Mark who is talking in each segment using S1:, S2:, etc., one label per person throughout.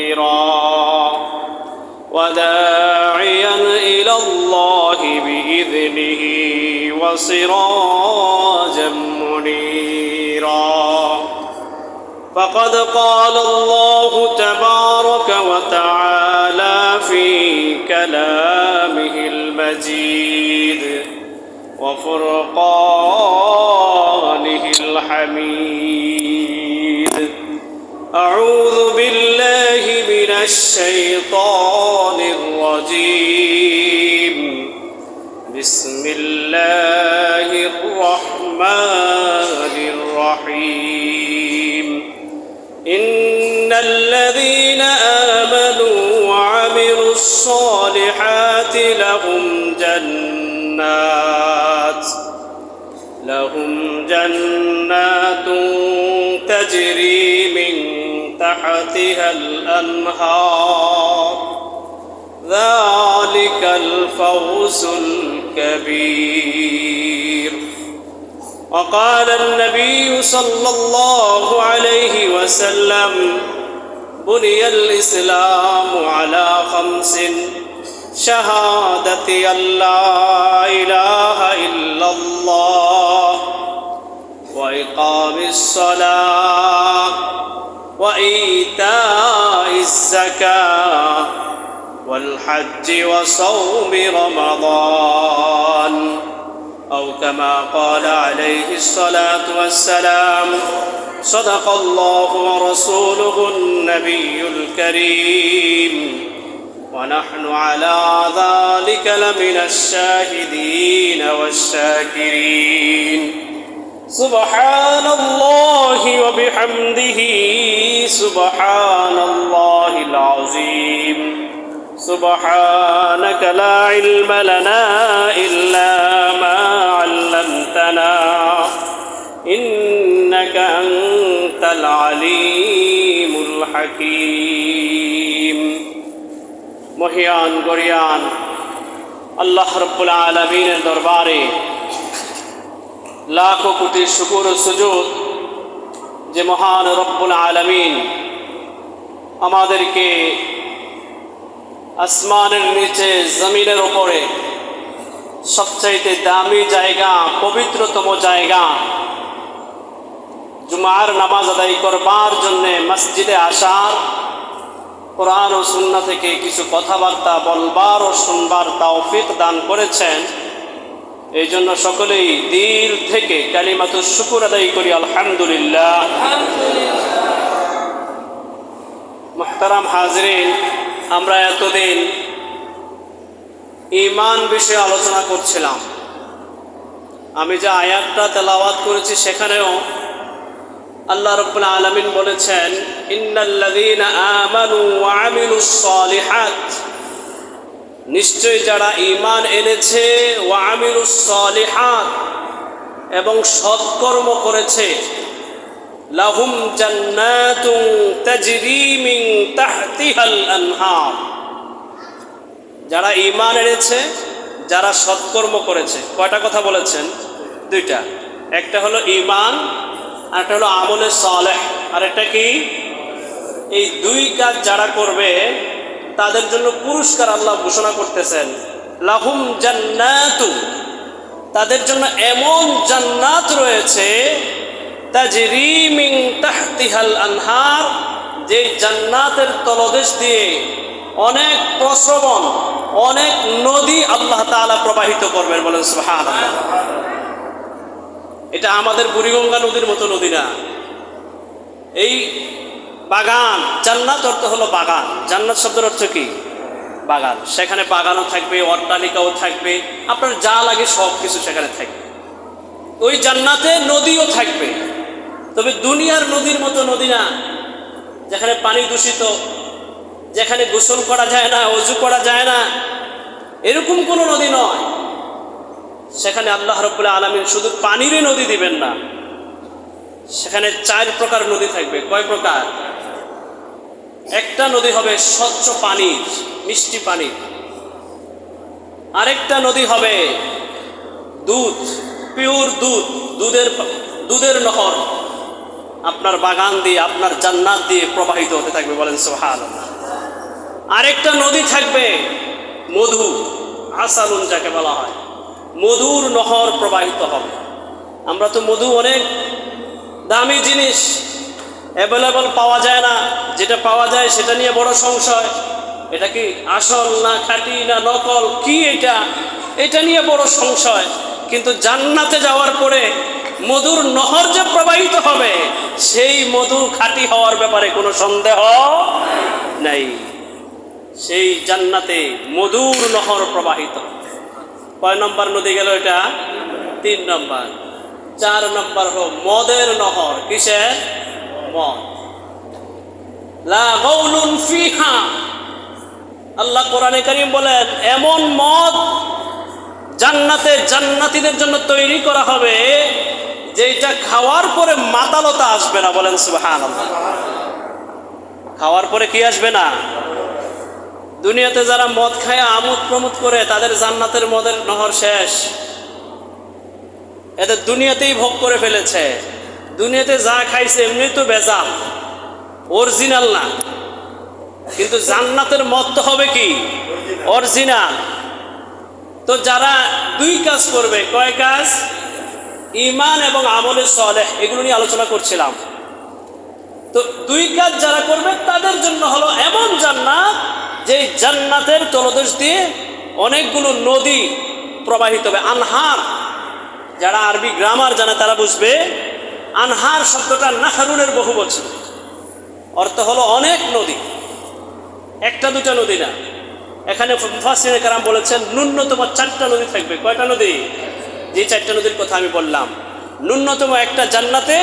S1: نذيرا وداعيا إلى الله بإذنه وسراجا منيرا فقد قال الله تبارك وتعالى في كلامه المجيد وفرقانه الحميد أعوذ بالله من الشيطان الرجيم بسم الله الرحمن الرحيم إن الذين آمنوا وعملوا الصالحات لهم جنات تجري من تحتها الأنهار ذلك الفوز الكبير وقال النبي صلى الله عليه وسلم بني الإسلام على 5 شهادة أن لا إله إلا الله وإقام الصلاة وإيتاء الزكاة والحج وصوم رمضان أو كما قال عليه الصلاة والسلام صدق الله ورسوله النبي الكريم ونحن على ذلك لمن الشاهدين والشاكرين سبحان الله وبحمده سبحان الله العظيم سبحانك لا علم لنا إلا ما علمتنا إنك أنت العليم الحكيم মহিয়ান গরিয়ান আল্লাহ রাব্বুল আলামিনের দরবারে লাখো কোটি শুকর ও সুজুদ যে মহান রব্বুল আলামিন আমাদেরকে আসমানের নিচে জমিনের উপরে সবচাইতে দামি জায়গা পবিত্রতম জায়গা জুমার নামাজ আদায় করবার জন্য মসজিদে আসার কোরআন ও সুন্নাহ থেকে কিছু কথাবার্তা বলবার ও শুনবার তৌফিক দান করেছেন এই জন্য সকলেই দিল থেকে কালিমাতুশ শুকর আদায় করি আলহামদুলিল্লাহ। মুহতারাম হাজরিন, আমরা এতদিন ঈমান বিষয়ে আলোচনা করছিলাম। আমি যে আয়াতটা তেলাওয়াত করেছি সেখানেও আল্লাহ রাব্বুল আলামিন বলেছেন ইন্নাল্লাযীনা আমানু ওয়া আমিলুস সালিহাত, নিশ্চয়ই যারা ঈমান এনেছে ওয়া আমিলুস সালিহাত এবং সৎকর্ম করেছে লাহুম জান্নাতুন তাজরি মিন তাহতিহাল আনহার, যারা ঈমান এনেছে যারা সৎকর্ম করেছে। কয়টা কথা বলেছেন? 2টা। একটা হলো ঈমান আর একটা হলো আমলে সালেহ। আর একটা কি? এই 2 কাজ যারা করবে তাদের জন্য পুরস্কার আল্লাহ ঘোষণা করতেছেন লাহুম জান্নাতু, তাদের জন্য এমন জান্নাত রয়েছে তাজরি মিন তাহতিহাল আনহার, যে জান্নাতের তলদেশ দিয়ে অনেক প্রস্রবণ, অনেক নদী আল্লাহ তাআলা প্রবাহিত করবেন। বলেন সুবহানাল্লাহ। এটা আমাদের বুড়িগঙ্গা নদীর মতো নদী না। এই বাগান, জান্নাত অর্থ হলো বাগান। জান্নাত শব্দের অর্থ কি? বাগান। সেখানে বাগানও থাকবে, অট্টালিকাও থাকবে, আপনার যা লাগে সব কিছু সেখানে থাকবে। ওই জান্নাতে নদীও থাকবে, তবে দুনিয়ার নদীর মতো নদী না, যেখানে পানি দূষিত, যেখানে গোসল করা যায় না, ওযু করা যায় না, এরকম কোনো নদী নয়। সেখানে আল্লাহ রাব্বুল আলামিন শুধু পানিরই নদী দিবেন না, সেখানে 4 প্রকার নদী থাকবে। কয় প্রকার? একটা নদী হবে স্বচ্ছ পানির, মিষ্টি পানির। আরেকটা নদী হবে দুধ, পিওর দুধ, দুধের নহর। আপনার বাগান দিয়ে, আপনার জান্নাত দিয়ে প্রবাহিত হতে থাকবে, বলেন সুবহানাল্লাহ। আরেকটা নদী থাকবে মধু, আসালুন যাকে বলা হয়, মধুর নহর প্রবাহিত হবে। আমরা তো মধু অনেক দামি জিনিস, অ্যাভেলেবল পাওয়া যায় না, যেটা পাওয়া যায় সেটা নিয়ে বড় সংশয়, এটা কি আসল না খাঁটি না নকল, কি এটা নিয়ে বড় সংশয়। কিন্তু জান্নাতে যাওয়ার পরে মধুর নহর যে প্রবাহিত হবে, সেই মধু খাঁটি হওয়ার ব্যাপারে কোনো সন্দেহ নাই। সেই জান্নাতে মধুর নহর প্রবাহিত। কয় নম্বর নদী গেল এটা? 3 নম্বর। 4 নম্বর হলো মদের নহর। কিসের? মদ। লা গাউলুন ফিহা, আল্লাহ কোরআনে কারীম বলেন এমন মদ জান্নাতে জান্নাতীদের জন্য তৈরি করা হবে যেটা খাওয়ার পরে মাতালতা আসবে না, বলেন সুবহানাল্লাহ। খাওয়ার পরে কি আসবে না? দুনিয়াতে যারা মদ খায় আমোদ প্রমোদ করে, তাদের জান্নাতের মদের নহর শেষ। এদের দুনিয়াতেই ভোগ করে ফেলেছে। দুনিয়াতে যা খাইছে এমনি তো বেজাল, অরিজিনাল না। কিন্তু জান্নাতের মদ তো হবে কি? অরিজিনাল। তো যারা 2 কাজ করবে, কয় কাজ? ঈমান এবং আমলে সালেহ, এগুলো নিয়ে আলোচনা করছিলাম। তো 2 কাজ যারা করবে তাদের জন্য হলো এমন জান্নাত, যে জান্নাতের তলদেশ দিয়ে অনেকগুলো নদী প্রবাহিত হবে। আনহার, যারা আরবি গ্রামার জানে তারা বুঝবে, আনহার শব্দটা নাহরুনের বহু বচন, অর্থ হলো অনেক নদী, 1-2 নদী না। এখানে মুফাসসিরিনে কেরাম বলেছেন ন্যূনতম 4টা নদী থাকবে। কয়টা নদী? যে 4টা নদীর কথা আমি বললাম, ন্যূনতম একটা জান্নাতে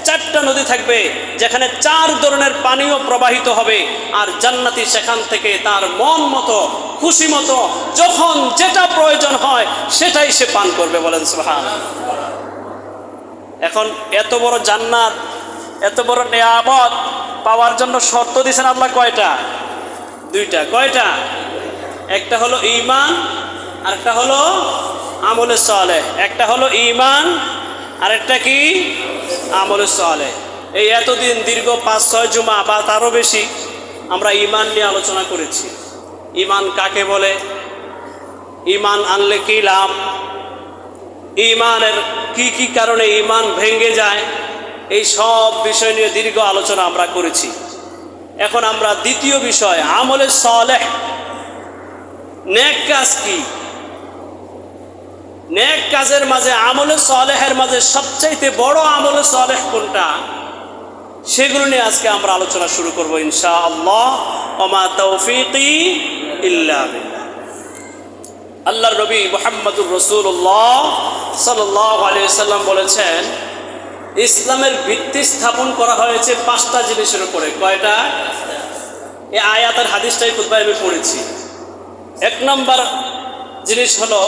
S1: 4টা নদী থাকবে, যেখানে 4 ধরনের পানীয় প্রবাহিত হবে। আর জান্নাতি সেখান থেকে তার মন মতো, খুশি মতো, যখন যেটা প্রয়োজন হয় সেটাই সে পান করবে, বলেন সুবহানাল্লাহ। এখন এত বড় জান্নাত, এত বড় নিয়ামত পাওয়ার জন্য শর্ত দিয়েছেন আল্লাহ কয়টা? 2টা। কয়টা? একটা হলো ঈমান, আর একটা হলো আমলে সালেহ। একটা হলো ঈমান, আর একটা কি? আমলে সালেহ। এই এতদিন দীর্ঘ 5-6 জুমা বা তারও বেশি আমরা ঈমান নিয়ে আলোচনা করেছি। ঈমান কাকে বলে? ঈমান আনলে কি লাভ? ঈমানের কি কি কারণে ঈমান ভেঙে যায়? এই সব বিষয় নিয়ে দীর্ঘ আলোচনা আমরা করেছি। এখন আমরা দ্বিতীয় বিষয়, আমলে সালেহ, নেক কাজ কি? নেক কাজের মাঝে, আমলে সালেহের মাঝে সবচাইতে বড় আমলে সালেহ কোনটা, সেগুলো নিয়ে আজকে আমরা আলোচনা শুরু করব ইনশাআল্লাহ। ওমা তৌফিকি ইল্লা বিল্লাহ। আল্লাহর নবী মুহাম্মদুর রাসূলুল্লাহ সাল্লাল্লাহু আলাইহি ওয়াসাল্লাম বলেছেন, ইসলামের ভিত্তি স্থাপন করা হয়েছে 5টা জিনিসের উপরে। কয়টা? এই আয়াতের হাদিসটাই খুতবায় আমি পড়েছি। 1 নম্বর জিনিস হলো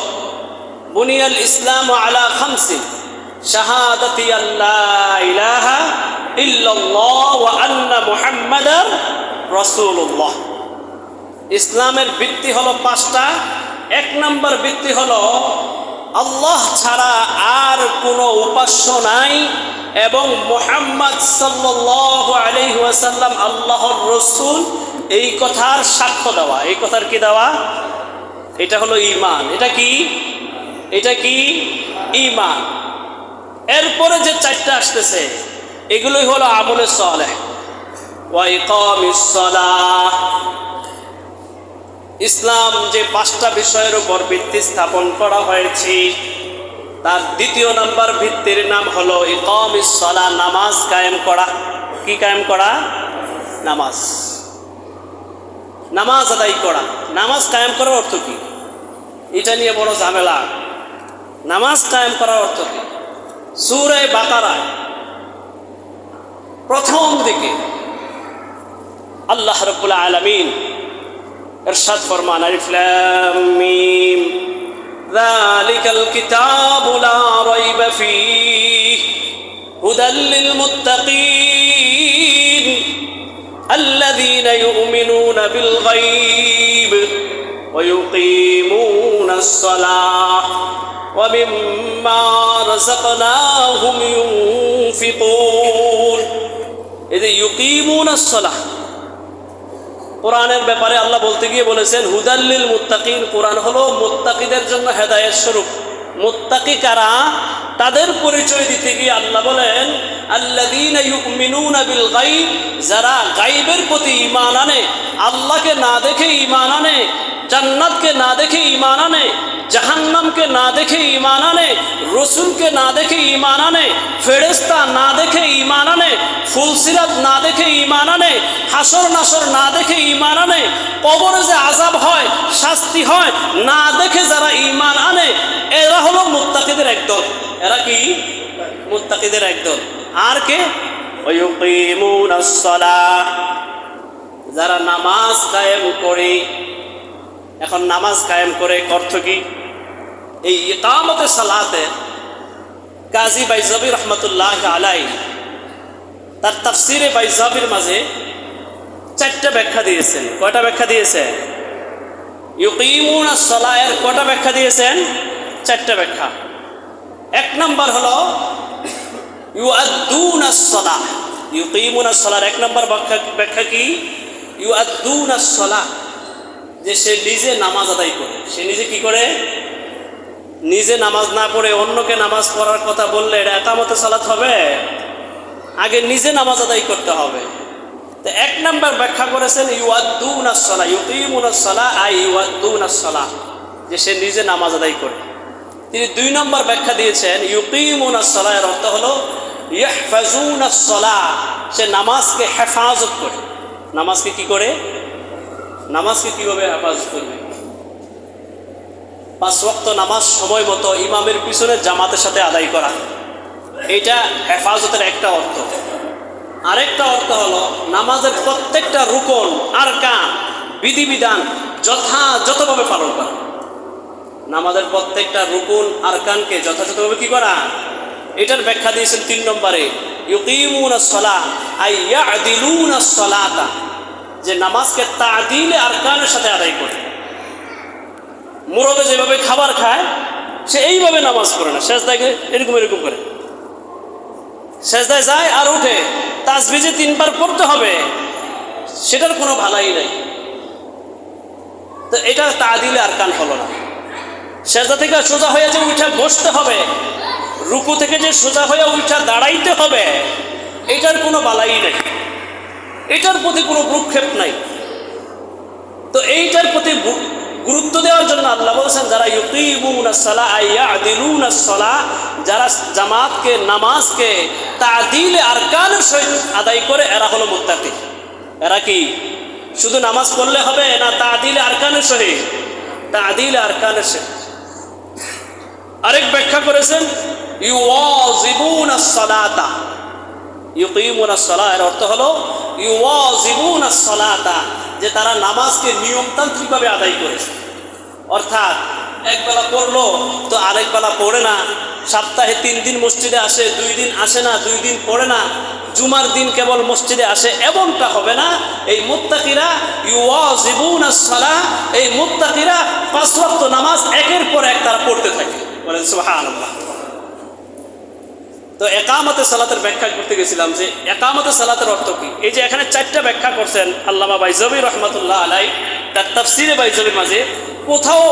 S1: বুনিয়াল ইসলাম আলা 5, শাহাদাতি আল্লাহ ইলাহা ইল্লাল্লাহ ওয়া আন্না মুহাম্মাদার রাসূলুল্লাহ। ইসলামের ভিত্তি হলো 5টা। 1 নম্বর ভিত্তি হলো আল্লাহ ছাড়া আর কোনো উপাস্য নাই, এবং মুহাম্মদ সাল্লাল্লাহু আলাইহি ওয়াসাল্লাম আল্লাহর রাসূল, এই কথার সাক্ষ্য দেওয়া। এই কথার কি দেওয়া? এটা হলো ঈমান। এটা কি? এটা কি? ঈমান। এরপরে যে 4টা আসতেছে এগুলোই হলো আমলে সালেহ। ওয়া ইকামিস সালাহ। ইসলাম যে 5টা বিষয়ের উপর ভিত্তি স্থাপন করা হয়েছে, তার 2য় নম্বর ভিত্তির নাম হলো ইকামিস সালাহ, নামাজ কায়েম করা। কি কায়েম করা? নামাজ। নামাজ আদায় করা। নামাজ কায়েম করার অর্থ কি? এটা নিয়ে বড় ঝামেলা। নামাজ কায়েম করার অর্থ কি? সূরা বাকারায় প্রথম দিকে আল্লাহ রাব্বুল আলামিন ইরশাদ ফরমান, আলিফ লাম মিম যালিকাল কিতাবু লা রাইবা ফীহি হুদাল লিল মুত্তাকিন আল্লাযীনা ইউমিনুনা বিল গায়ব ওয়া ইউকিমুনা الصلاة ومما رزقناهم ينفقون إذ يقيمون الصلاة কোরআনের ব্যাপারে আল্লাহ বলতে গিয়ে বলেছেন হুদাল্লিল মুত্তাকিন, কোরআন হলো মুত্তাকিদের জন্য হেদায়েত স্বরূপ। মুত্তাকি কারা, তাদের পরিচয় দিতে গিয়ে আল্লাহ বলেন আল্লাযীনা ইউমিনুনা বিল গায়ব, যারা গায়বের প্রতি ঈমান আনে, আল্লাহকে না দেখে ঈমান আনে, জান্নাতকে না দেখে ঈমান আনে, জাহান্নামকে না দেখে ঈমান আনে, রসুলকে না দেখে ঈমান আনে, ফেরেশতা না দেখে ঈমান আনে, ফুলসিরাত না দেখে ঈমান আনে, হাসর নাসর না দেখে ঈমান আনে, কবরে যে আযাব হয়, শাস্তি হয় না দেখে যারা ঈমান আনে, এরা হলো মুত্তাকিদের একদল। এরা কি? মুত্তাকিদের একদল। আর কে? ওয়ায়ুকিমুনাস সালাহ, যারা নামাজ কায়েম করে। এখন নামাজ কায়েম করে অর্থ কি? এই ইকামতে সালাতে কাজী বাইজাবি রহমতুল্লাহ আলাইহি তার তাফসিরে বাইজাবির মাঝে 4টা ব্যাখ্যা দিয়েছেন। কয়টা ব্যাখ্যা দিয়েছেন? ইউকিমুনাস সালাহ এর কয়টা ব্যাখ্যা দিয়েছেন? 4টা ব্যাখ্যা। 1 নম্বর হলো ইউআদ্দুনাস সালাহ। ইউকিমুনাস সালাহর 1 নম্বর ব্যাখ্যা কি? ইউআদ্দুনাস সালাহ, যে সে নিজে নামাজ আদায় করে। সে নিজে কি করে? নিজে নামাজ না পড়ে অন্যকে নামাজ পড়ার কথা বললে এটা ইকামতে সালাত হবে? আগে নিজে নামাজ আদায় করতে হবে। তো 1 নম্বর ব্যাখ্যা করেছেন ইউআদ্দুনাস সালাহ, ইউকিমুনাস সালাহ আই ইউআদ্দুনাস সালাহ, যে সে নিজে নামাজ আদায় করে। তিনি 2 নম্বর ব্যাখ্যা দিয়েছেন ইউকিমুনাস সালাহ এর অর্থ হলো ইয়াহফাজুনাস সালাহ, সে নামাজকে হেফাজত করে। নামাজকে কি করে? নামাজকে কিভাবে হেফাজত করবে? 5 ওয়াক্ত নামাজ সময় মতো ইমামের পিছনে জামাতের সাথে আদায় করা, এটা হেফাজতের একটা অর্থ। আরেকটা অর্থ হলো নামাজের প্রত্যেকটা রুকন আরকান বিধিবিধান যথাযথভাবে পালন করা। নামাজের প্রত্যেকটা রুকুন আরকানকে যথাযথভাবে কি করা? এটার ব্যাখ্যা দিয়েছেন 3 নম্বরে ইউকিমুনাস সালাহ আই ইয়াদিলুনাস সালাতা, যে নামাজকে তাদিলে আরকানের সাথে আদায় করে। মুরগে যেভাবে খাবার খায় সে এইভাবে নামাজ পড়ে না, সেজদায় এরকম এরকম করে সেজদায় যায় আর উঠে, তাসবিহ যে 3 বার পড়তে হবে সেটার কোনো ভালাই নাই। তো এটা তাদিলে আরকান হলো না। সেজদা থেকে সোজা হয়ে যে উঠে বসতে হবে, রুকু থেকে যে সোজা হয়ে উঠে দাঁড়াইতে হবে, এটার কোনো বালাই নাই, এটার প্রতি কোনো ভ্রুক্ষেপ নাই। তো এইটার প্রতি গুরুত্ব দেওয়ার জন্য আল্লাহ বলেছেন যারা ইউকিমুনাস সালাহ আই ইয়াদিলুনাস সালাহ, যারা জামাতকে নামাজকে তাদিলে আরকানের সহিত আদায় করে, এরা হলো মুত্তাকি। এরা কি শুধু নামাজ পড়লে হবে না? তাদিলে আরকানের সহিত, তাদিলে আরকানের সহিত। আরেক ব্যাখ্যা করেছেন ইউওয়াজিবুনাস সালাতা, ইউকিমুনাস সালাহ এর অর্থ হলো ইউওয়াজিবুনাস সালাতা, যে তারা নামাজকে নিয়মতান্ত্রিকভাবে আদায় করেছে। অর্থাৎ একবেলা পড়লো তো আরেক বেলা পড়ে না, সপ্তাহে 3 দিন মসজিদে আসে, 2 দিন আসে না, 2 দিন পড়ে না, জুমার দিন কেবল মসজিদে আসে, এমনটা হবে না। এই মুত্তাকিরা ইউওয়াজিবুনাস সালাহ, এই মুত্তাকিরা 5 ওয়াক্ত নামাজ একের পর এক তারা পড়তে থাকে। বলেন সুবহানাল্লাহ। তো একামতে সালাতের ব্যাখ্যা করতে গেছিলাম যে একামতে সালাতের অর্থ কি। এই যে এখানে 4টা ব্যাখ্যা করছেন আল্লামা বাইজাবি রহমতুল্লাহ আলাই তার তাফসিরে বাইজাবির মাঝে। কোথাও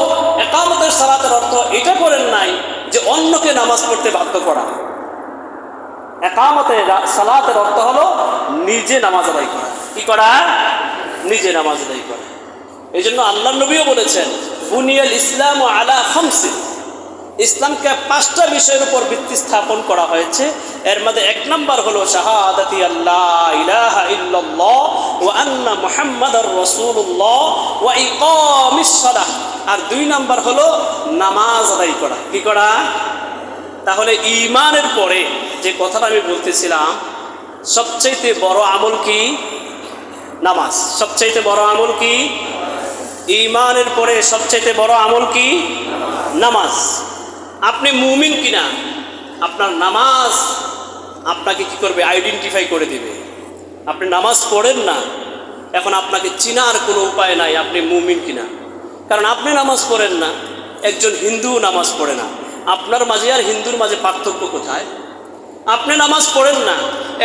S1: একামতের সালাতের অর্থ এটা করেন নাই যে অন্যকে নামাজ পড়তে বাধ্য করা। একামতে সালাতের অর্থ হলো নিজে নামাজ আদায় করা। কি করা? নিজে নামাজ আদায় করা। এই জন্য আল্লাহ নবীও বলেছেন বুনিয়াল ইসলাম আলা খামসিন, ইসলামকে 5টা বিষয়ের উপর ভিত্তি স্থাপন করা হয়েছে। এর মধ্যে 1 নম্বর হলো শাহাদাতি আল্লাহ ইলাহা ইল্লাল্লাহ ওয়া আন্না মুহাম্মাদার রাসূলুল্লাহ ওয়া ইকামিস সালাহ, আর 2 নম্বর হলো নামাজ আদায় করা। কি করা? তাহলে ঈমানের পরে যে কথাটা আমি বলতেছিলাম, সবচাইতে বড় আমল কি? নামাজ। সবচাইতে বড় আমল কি? ঈমানের পরে সবচাইতে বড় আমল কি? নামাজ। আপনি মুমিন কিনা আপনার নামাজ আপনাকে কি করবে? আইডেন্টিফাই করে দিবে। আপনি নামাজ পড়েন না, এখন আপনাকে চিনার কোনো উপায় নাই আপনি মুমিন কিনা, কারণ আপনি নামাজ পড়েন না। একজন হিন্দু নামাজ পড়ে না। আপনার মাঝে আর হিন্দুর মাঝে পার্থক্য কোথায়? আপনি নামাজ পড়েন না,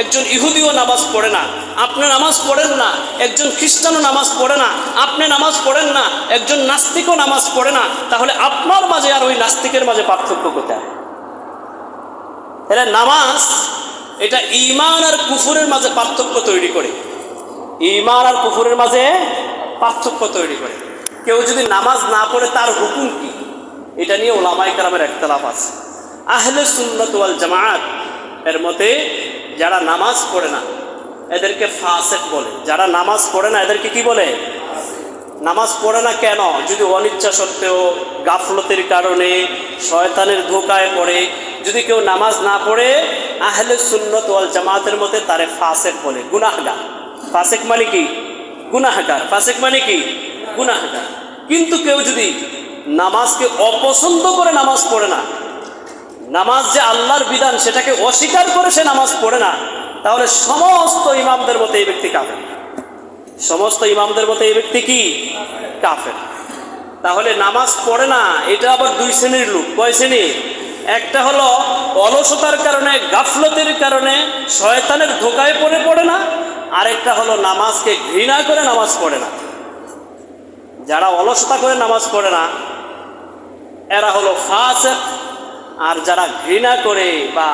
S1: একজন ইহুদিও নামাজ পড়ে না। আপনি নামাজ পড়েন না, একজন খ্রিস্টানও নামাজ পড়ে না। আপনি নামাজ পড়েন না, একজন নাস্তিকও নামাজ পড়ে না। তাহলে আপনার মাঝে আর ওই নাস্তিকের মাঝে পার্থক্য কোথায়? তাহলে নামাজ এটা ঈমান আর কুফরের মাঝে পার্থক্য তৈরি করে। ঈমান আর কুফরের মাঝে পার্থক্য তৈরি করে। কেউ যদি নামাজ না পড়ে তার হুকুম কি, এটা নিয়ে ওলামায়ে কেরামের ইখতিলাফ আছে। আহলে সুন্নাত ওয়াল জামাআত এর মতে যারা নামাজ পড়ে না এদেরকে ফাসিক বলে। যারা নামাজ পড়ে না এদেরকে কি বলে? নামাজ পড়ে না কেন? যদি অনিচ্ছা সত্ত্বেও, গাফলতের কারণে, শয়তানের ধোকায় পড়ে যদি কেউ নামাজ না পড়ে, আহলে সুন্নাত ওয়াল জামাতের মতে তারে ফাসিক বলে, গুনাহগার। ফাসিক মানে কি? গুনাহগার। ফাসিক মানে কি? গুনাহগার। কিন্তু কেউ যদি নামাজকে অপছন্দ করে নামাজ পড়ে না, নামাজ যে আল্লাহর বিধান সেটাকে অস্বীকার করে সে নামাজ পড়ে না, তাহলে সমস্ত ইমামদের মতে এই ব্যক্তি কাফের। সমস্ত ইমামদের মতে এই ব্যক্তি কি? কাফের। তাহলে নামাজ পড়ে না এটা আবার দুই শ্রেণীর লোক। কয় শ্রেণী? একটা হলো অলসতার কারণে, গাফলতের কারণে, শয়তানের ধোকায় পড়ে না। আরেকটা হলো নামাজকে ঘৃণা করে নামাজ পড়ে না। যারা অলসতা করে নামাজ পড়ে না এরা হলো ফাসিক, আর যারা ঘৃণা করে বা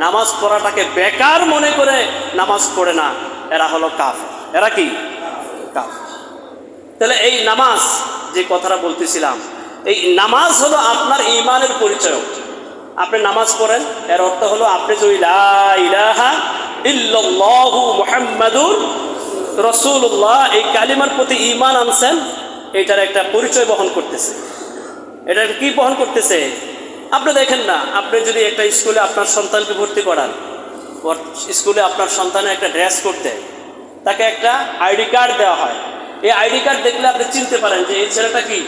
S1: নামাজ পড়াটাকে বেকার মনে করে নামাজ পড়ে না এরা হলো কাফের। এরা কি? কাফের। তাহলে এই নামাজ যে কথাটা বলতেছিলাম, এই নামাজ হলো আপনার ঈমানের পরিচয়। আপনি নামাজ পড়েন এর অর্থ হলো আপনি যদি লা ইলাহা ইল্লাল্লাহু মুহাম্মাদুর রাসূলুল্লাহ এই কালিমার প্রতি ঈমান আনছেন, এটার একটা পরিচয় বহন করতেছে। এটা কি বহন করতেছে? আপনি দেখেন না, আপনি যদি একটা স্কুলে আপনার সন্তানকে ভর্তি করান, স্কুলে আপনার সন্তানের একটা ড্রেস কোড দেয়, তাকে একটা আইডি কার্ড দেওয়া হয়। এই আইডি কার্ড দেখলে আপনি চিনতে পারেন যে এই ছেলেটা কি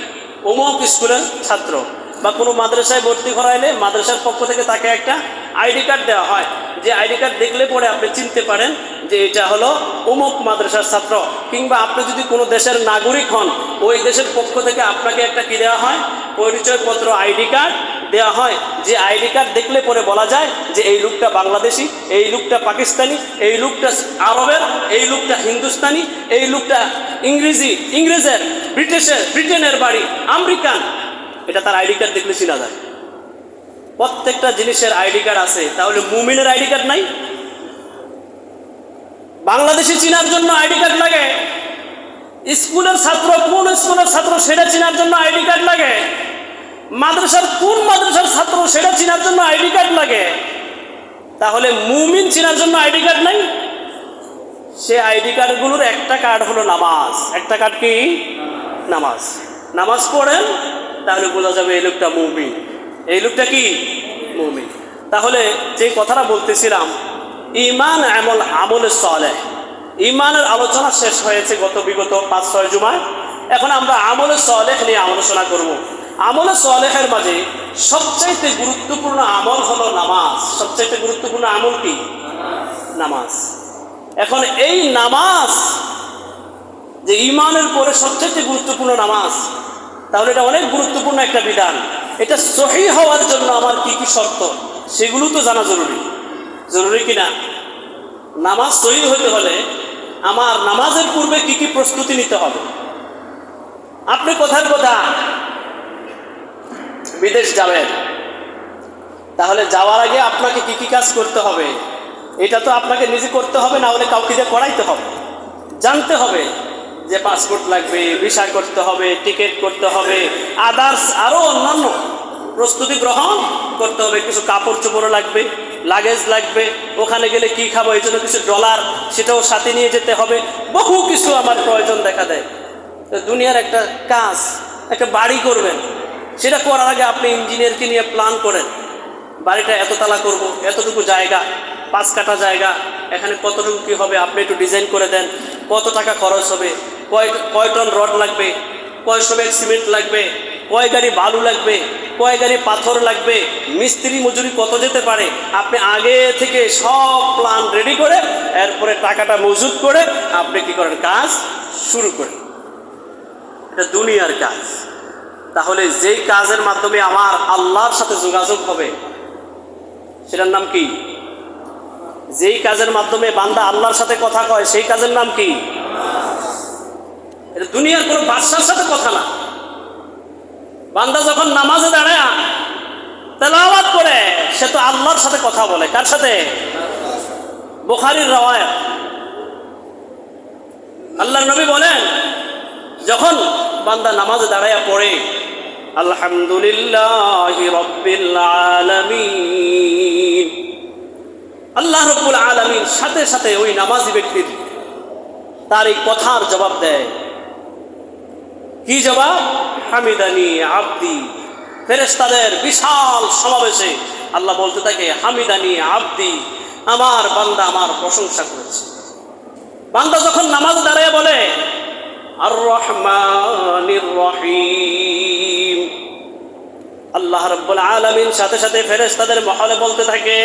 S1: অমুক স্কুলের ছাত্র। বা কোনো মাদ্রাসায় ভর্তি করাইলে মাদ্রাসার পক্ষ থেকে তাকে একটা আইডি কার্ড দেওয়া হয়, যে আইডি কার্ড দেখলে পরে আপনি চিনতে পারেন যে এটা হলো অমুক মাদ্রাসার ছাত্র। কিংবা আপনি যদি কোনো দেশের নাগরিক হন, ওই দেশের পক্ষ থেকে আপনাকে একটা কি দেওয়া হয়? পরিচয়পত্র, আইডি কার্ড দেওয়া হয়। যে আইডি কার্ড দেখলে পরে বলা যায় যে এই লোকটা বাংলাদেশি, এই লোকটা পাকিস্তানি, এই লোকটা আরবের, এই লোকটা হিন্দুস্তানি, এই লোকটা ইংরেজের, ব্রিটেনের বাড়ি, আমেরিকান। এটা তার আইডি কার্ড দেখলে চেনা যায়। প্রত্যেকটা জিনিসের আইডি কার্ড আছে, তাহলে মুমিনের আইডি কার্ড নাই? বাংলাদেশি চেনার জন্য আইডি কার্ড লাগে। স্কুলের ছাত্র কোন স্কুলের ছাত্র সেটা চেনার জন্য আইডি কার্ড লাগে। মাদ্রাসার কোন মাদ্রাসার ছাত্র সেটা চেনার জন্য আইডি কার্ড লাগে। তাহলে মুমিন চেনার জন্য আইডি কার্ড নাই? সে আইডি কার্ডগুলোর একটা কার্ড হলো নামাজ। একটা কার্ড কি? নামাজ। নামাজ পড়েন তাহলে বোঝা যাবে এই লোকটা মুমিন, এই লোকটা কি? মুমিন। তাহলে যে কথাটা বলতেছিলাম, ঈমান আমলে সালেহ, ঈমানের আলোচনা শেষ হয়েছে বিগত 5-6 জুমায়। এখন আমরা আমলে সালেহ নিয়ে আলোচনা করব। আমলে সালেহের মাঝে সবচাইতে গুরুত্বপূর্ণ আমল হলো নামাজ। সবচাইতে গুরুত্বপূর্ণ আমল কি? নামাজ। এখন এই নামাজ যে ঈমানের পরে সবচাইতে গুরুত্বপূর্ণ নামাজ, তাহলে এটা অনেক গুরুত্বপূর্ণ একটা বিধান। এটা সহিহ হওয়ার জন্য আমার কি কি শর্ত সেগুলো তো জানা জরুরি। জরুরি কিনা? নামাজ সহিহ হতে হলে আমার নামাজের পূর্বে কি কি প্রস্তুতি নিতে হবে। আপনি কোথায় বিদেশ যাবেন, তাহলে যাওয়ার আগে আপনাকে কি কি কাজ করতে হবে এটা তো আপনাকে নিজে করতে হবে, না হলে কাউকে দিয়ে করাইতে হবে। জানতে হবে যে পাসপোর্ট লাগবে, ভিসা করতে হবে, টিকিট করতে হবে, আদার্স আরও অন্যান্য প্রস্তুতি গ্রহণ করতে হবে। কিছু কাপড় চোপড় লাগবে, লাগেজ লাগবে, ওখানে গেলে কি খাবো এই জন্য কিছু ডলার সেটাও সাথে নিয়ে যেতে হবে। বহু কিছু আমার প্রয়োজন দেখা দেয়। তো দুনিয়ার একটা কাজ, একটা বাড়ি করবেন, সেটা করার আগে আপনি ইঞ্জিনিয়ারকে নিয়ে প্ল্যান করেন। বাড়িটা এততলা করব, এতটুকু জায়গা, 5 কাঠা জায়গা, এখানে কতটুকু কী হবে আপনি একটু ডিজাইন করে দেন। কত টাকা খরচ হবে, কয় টন রড লাগবে, কয় ব্যাগ সিমেন্ট লাগবে, কয় গাড়ি বালু লাগবে, কয় গাড়ি পাথর লাগবে, মিস্ত্রি মজুরি কত যেতে পারে, আপনি আগে থেকে সব প্ল্যান রেডি করে এরপরে টাকাটা মজুত করে আপনি কি করেন? কাজ শুরু করেন। এটা দুনিয়ার কাজ। তাহলে যেই কাজের মাধ্যমে আমার আল্লাহর সাথে যোগাযোগ হবে সেটার নাম কি? যেই কাজের মাধ্যমে বান্দা আল্লাহর সাথে কথা কয় সেই কাজের নাম কি? এটা দুনিয়ার কোনো বাদশার সাথে কথা না। বান্দা যখন নামাজে দাঁড়ায় তেলাওয়াত করে সে তো আল্লাহর সাথে কথা বলে। কার সাথে? বুখারীর রওয়ায়াত। আল্লাহর নবী বলেন, যখন বান্দা নামাজে দাঁড়ায়া পড়ে আলহামদুলিল্লাহি রাব্বিল আলামিন, আল্লাহ রাব্বুল আলামিন সাথে সাথে ওই নামাজি ব্যক্তির তার এই কথার জবাব দেয়। কি জবাব? হামিদানি আব্দি। ফেরেশতাদের বিশাল সমাবেশে আল্লাহ বলতে থাকে, হামিদানি আব্দি, আমার বান্দা আমার প্রশংসা করেছে। বান্দা যখন নামাজ দাঁড়ায় বলে আর রহমানির রহিম, আল্লাহ রাব্বুল আলামিন সাথে সাথে ফেরেশতাদের মহলে বলতে থাকে,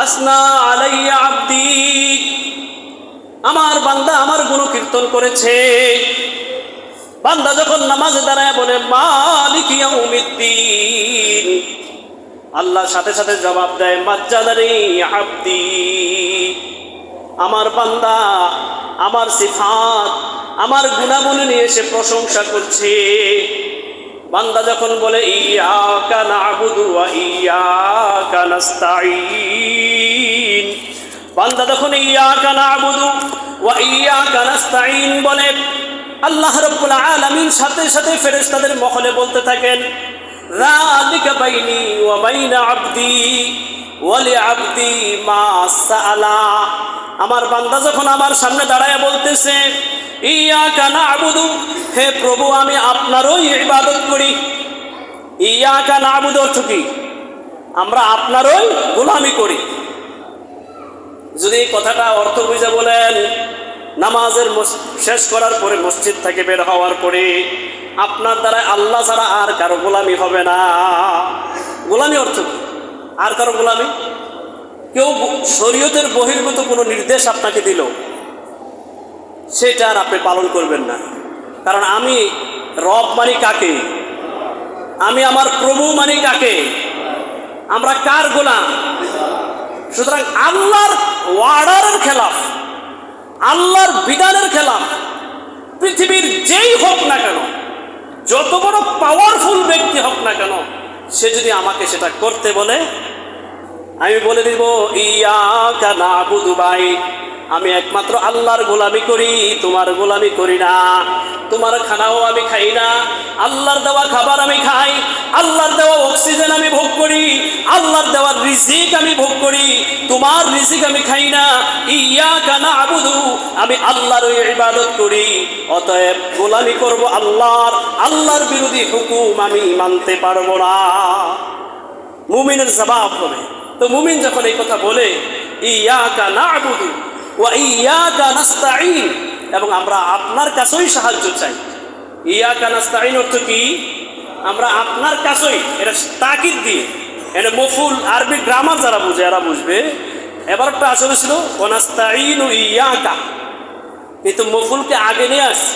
S1: আসনা আলাইয়া আব্দি, আমার বান্দা আমার গুণকীর্তন করেছে। বান্দা যখন নামাজে দাঁড়ায় বলে মালিক ইয়াউমিদ্দিন, আল্লাহ সাথে সাথে জবাব দেয় মাজ্জাদানি আব্দি, আমার বান্দা আমার সিফাত আমার গুণাবলী নিয়ে এসে প্রশংসা করছে। বান্দা যখন বলে ইয়াকা না'বুদু ওয়া ইয়াকা নাস্তাঈন, বান্দা যখন ইয়াকা না'বুদু ওয়া ইয়াকা নাস্তাঈন বলে, আল্লাহ রাব্বুল আলামিন সাথে সাথে ফেরেশতাদের মহলে বলতে থাকেন, যালিকা বাইনি ওয়া বাইনা আবদি ওয়া লিআবদি মা সাআলা। আমার বান্দা যখন আমার সামনে দাঁড়ায় বলতেছে ইয়াকা না'বুদু, হে প্রভু আমি আপনারই ইবাদত করি। ইয়াকা না'বুদু অর্থ কি? আমরা আপনারই গোলামি করি। যদি এই কথাটা অর্থ বুঝে বলেন, নামাজের শেষ করার পরে মসজিদ থেকে বের হওয়ার পরে আপনার দ্বারা আল্লাহ ছাড়া আর কারো গোলামি হবে না। গোলামি অর্থ কি? আর কারো গোলামি? কেউ শরীয়তের বহির্ভূত কোনো নির্দেশ আপনাকে দিল, সেটা আর আপনি পালন করবেন না। কারণ আমি রব মানি কাকে? আমি আমার প্রভু মানি কাকে? আমরা কার গোলাম? সুতরাং আল্লাহর ওয়ার্ডারের খেলাফ, আল্লাহর বিধানের খেলাফ পৃথিবীর যেই হোক না কেন, যত বড় পাওয়ারফুল ব্যক্তি হোক না কেন, সে যদি আমাকে সেটা করতে বলে, আমি বলে দিব ইয়াকা না'বুদু ভাই, আমি একমাত্র আল্লাহর গোলামি করি, তোমার গোলামি করি না। তোমার খানাও আমি খাই না, আল্লাহর দেওয়া খাবার আমি খাই, আল্লাহর দেওয়া অক্সিজেন আমি ভোগ করি, আল্লাহর দেওয়া রিজিক আমি ভোগ করি, তোমার রিজিক আমি খাই না। ইয়াকা না'বুদু, আমি আল্লাহর ইবাদত করি, অতএব গোলামি করব আল্লাহর। আল্লাহর বিরোধী হুকুম আমি মানতে পারবো না। মুমিনের জবাব হবে। তো মুমিন যখন এই কথা বলে ইয়াকা না'বুদু ওয়া ইয়াকা নাস্তাঈন, এবং আমরা আপনার কাছেই সাহায্য চাই। ইয়াকা নাস্তাঈন অর্থ কি? আমরা আপনার কাছেই, এটা তাকিদ দিয়ে, এটা মফুল, আরবি গ্রামার যারা বুঝে এরা বুঝবে। এবার একটা আসলে ছিল ওয়া নাস্তাঈনু ইয়াকা, কিন্তু মফুলকে আগে নিয়ে আসছে।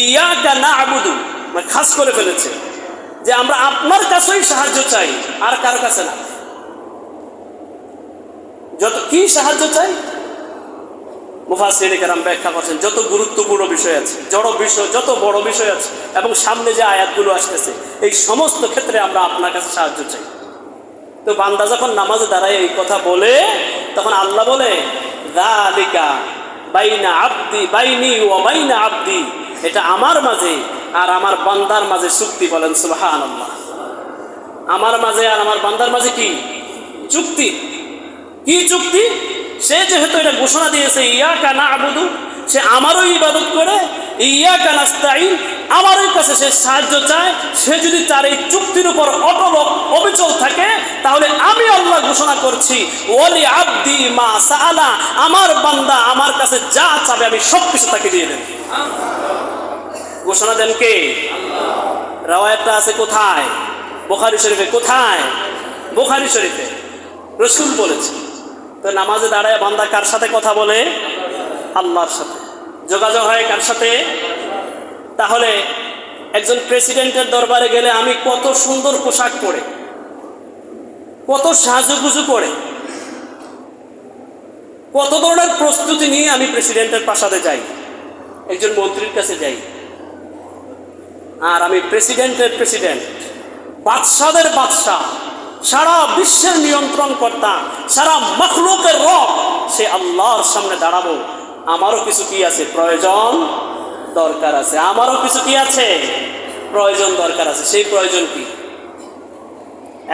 S1: ইয়াকা না'বুদু মানে খাস করে ফেলেছে যে আমরা আপনার কাছেই সাহায্য চাই, আর কার কাছে না। যত কি সাহায্য চাই, মুফাসসিরিনে কেরাম ব্যাখ্যা করছেন, যত গুরুত্বপূর্ণ বিষয় আছে, জড় বিষয়, যত বড় বিষয় আছে, এবং সামনে যে আয়াতগুলো আসতেছে, এই সমস্ত ক্ষেত্রে আমরা আপনার কাছে সাহায্য চাই। তো বান্দা যখন নামাজে দাঁড়ায় এই কথা বলে, তখন আল্লাহ বলে যালিকা বাইনা আবদি বাইনি ওয়া বাইনা আবদি, এটা আমার মাঝে আর আমার বান্দার মাঝে চুক্তি। বলেন সুবহানাল্লাহ। আমার মাঝে আর আমার বান্দার মাঝে কি চুক্তি? কি চুক্তি? সে যেহেতু এটা ঘোষণা দিয়েছে ইয়াকা না'বুদু, সে আমারও ইবাদত করে, ইয়াকা নাস্তাঈন, আমারই কাছে সে সাহায্য চায়। সে যদি তার এই চুক্তির উপর অটল অবিচল থাকে, তাহলে আমি আল্লাহ ঘোষণা করছি ওয়ালি আবদি মা সাআলা, আমার বান্দা আমার কাছে যা চাবে আমি সব কিছু তাকে দিয়ে দেব। ঘোষণা দেন কে? রাওয়ায়াতটা আছে কোথায়? বুখারী শরীফে। কোথায়? বুখারী শরীফে রাসূল বলেছে। তো নামাজে দাঁড়ায় বান্দা কার সাথে কথা বলে? আল্লাহর সাথে। যোগাযোগ হয় কার সাথে? তাহলে একজন প্রেসিডেন্টের দরবারে গেলে আমি কত সুন্দর পোশাক পরে, কত সাজুগুজু করে, কত ধরনের প্রস্তুতি নিয়ে আমি প্রেসিডেন্টের প্রাসাদে যাই, একজন মন্ত্রীর কাছে যাই। আর আমি প্রেসিডেন্টের প্রেসিডেন্ট, বাদশাদের বাদশাহ, সারা বিশ্বের নিয়ন্ত্রণ কর্তা, সারা মখলুকের রব, সে আল্লাহর সামনে দাঁড়াবো। আমারও কিছু কি আছে, প্রয়োজন দরকার আছে। আমারও কিছু কি আছে, প্রয়োজন দরকার আছে। সেই প্রয়োজন কি?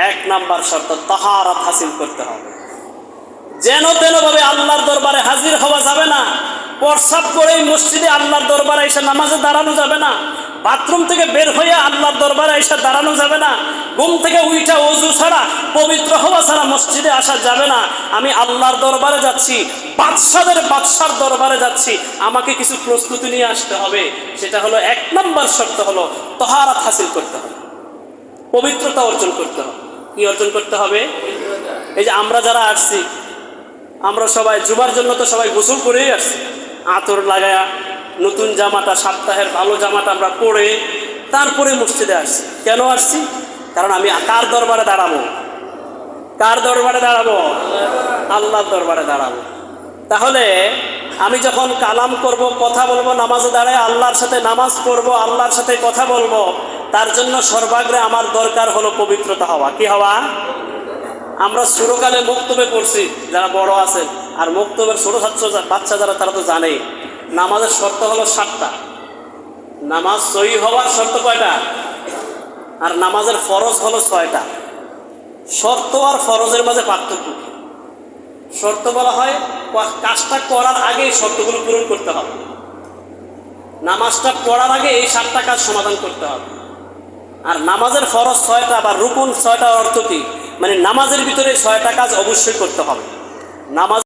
S1: এক নাম্বার শর্ত, তাহারাত হাসিল করতে হবে। যেন তেন ভাবে আল্লাহর দরবারে হাজির হওয়া যাবে না। প্রস্রাব করেই মসজিদে আল্লাহর দরবারে এসে নামাজে দাঁড়ানো যাবে না। বাথরুম থেকে বের হয়ে আল্লাহর দরবারে এসে দাঁড়ানো যাবে না। ঘুম থেকে উইঠা ওযু ছাড়া, পবিত্র হওয়া ছাড়া মসজিদে আসা যাবে না। আমি আল্লাহর দরবারে যাচ্ছি, বাদশাদের বাদশার দরবারে যাচ্ছি, আমাকে কিছু প্রস্তুতি নিয়ে আসতে হবে। সেটা হলো এক নম্বর শর্ত, হলো তাহারাত হাসিল করতে হবে, পবিত্রতা অর্জন করতে হবে। কি অর্জন করতে হবে? এই যে আমরা যারা আসছি, আমরা সবাই জুমার জন্য তো সবাই গোসল করেই আসছি, আতর লাগায়া নতুন জামাটা, সপ্তাহের ভালো জামাটা আমরা পরে তারপরে মসজিদে আসছি। কেন আসছি? কারণ আমি কার দরবারে দাঁড়াবো? কার দরবারে দাঁড়াবো? আল্লাহর দরবারে দাঁড়াবো। তাহলে আমি যখন কালাম করব, কথা বলবো, নামাজে দাঁড়ায় আল্লাহর সাথে নামাজ পড়বো, আল্লাহর সাথে কথা বলবো, তার জন্য সর্বাগ্রে আমার দরকার হলো পবিত্রতা হওয়া। কি হওয়া? আমরা ছোটকালে মুক্তবে পড়ছি, যারা বড় আছেন, আর মুক্তবের ছোট ছাত্র বাচ্চা যারা, তারা তো জানে নামাজের শর্ত হলো 7টা। নামাজ সহি হওয়ার শর্ত কয়টা? আর নামাজের ফরজ হলো 6টা। শর্ত আর ফরজের মাঝে পার্থক্য। শর্ত বলা হয় কাজটা করার আগে এই শর্তগুলো পূরণ করতে হবে। নামাজটা পড়ার আগে এই 7টা কাজ সমাধান করতে হবে। আর নামাজের ফরজ 6টা বা রুকুন 6টার অর্থ কি? মানে নামাজের ভিতরে 6টা কাজ অবশ্যই করতে হবে। নামাজ